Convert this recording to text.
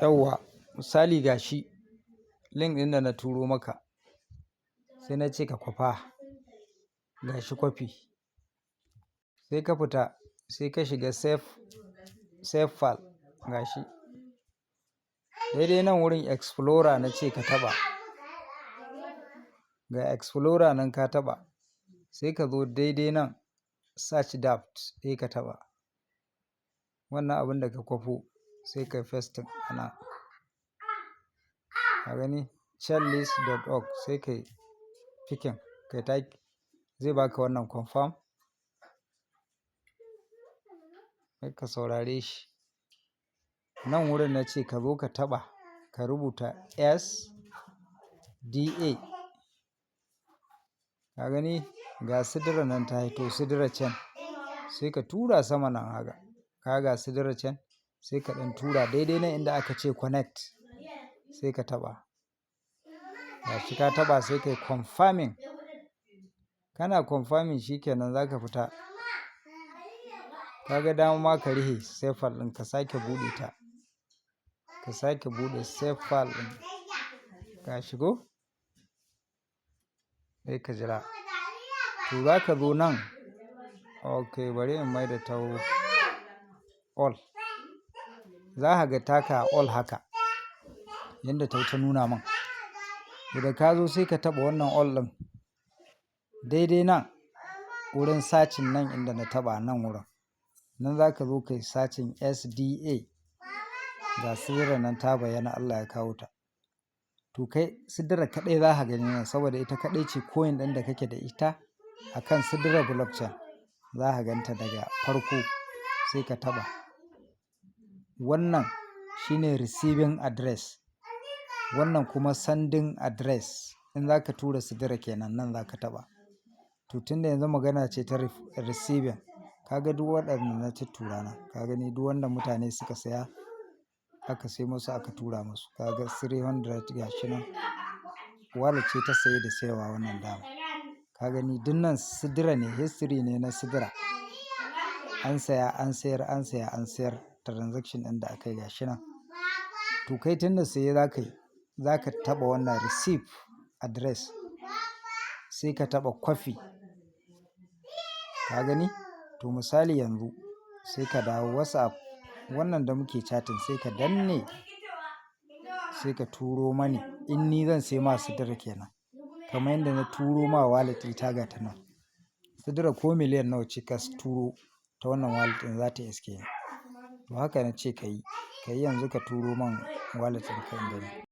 Yauwa misali gashi link ɗin da na turo maka sai na ce ka kwafa gashi kwafi sai ka fita sai ka shiga save file gashi daidai nan wurin explorer na ce ka taɓa ga explorer nan ka taɓa sai ka zo daidai nan search draft sai ka taɓa wannan abin da ka kwafo sai ka pasting ana ka gani checklist.org sai kai picking kai type zai baka wannan confirm sai ka saurare shi nan wurin na ce ka zo ka taɓa ka rubuta SDA ka gani ga sidira nan ta hito sidira can sai ka tura sama nan haka ka ga sidira can sai ka ɗan tura daidai nan inda aka ce connect sai ka taɓa gashi ka taɓa sai kai confirming kana confirming shikenan zaka fita kaga dama ma ka rihe save file ɗin ka sake buɗe ta ka sake buɗe save file ɗin gashi ko sai ka jira to zaka zo nan okay bari in maida ta all zaka ga taka all haka yanda ta nuna min da ka zo sai ka taɓa wannan all ɗin daidai nan wurin searching nan inda na taɓa nan wurin nan zaka zo kai searching SDA ga sidira nan ta bayyana Allah ya kawo ta to kai sidira kaɗai za ka gani nan saboda ita kaɗai ce coin ɗin da kake da ita akan sidira blockchain za ka ganta daga farko sai ka taɓa wannan shine receiving address wannan kuma sending address in zaka tura sidira kenan nan zaka taɓa to tunda yanzu magana ce ta receiving kaga duk waɗanda na tuttura nan ka gani duk wanda mutane suka saya aka sai musu aka tura musu kaga 300 gashi nan wallet ce ta saye da sayarwa wannan dama ka gani duk nan sidira ne history ne na sidira an saya an sayar an saya an sayar transaction ɗin da aka yi gashi nan to kai tunda saye zaka taɓa wannan receive address sai ka taɓa copy ka gani to misali yanzu sai ka dawo WhatsApp wannan da muke chatting sai ka danne sai ka turo mani in ni zan sai ma sidira kenan kamar yadda na turo ma wallet ita ga ta nan sidira ko miliyan nawa ce ka turo ta wannan wallet ɗin za ta iske ni to haka na ce ka yi yanzu ka turo man wallet ɗin ka in gani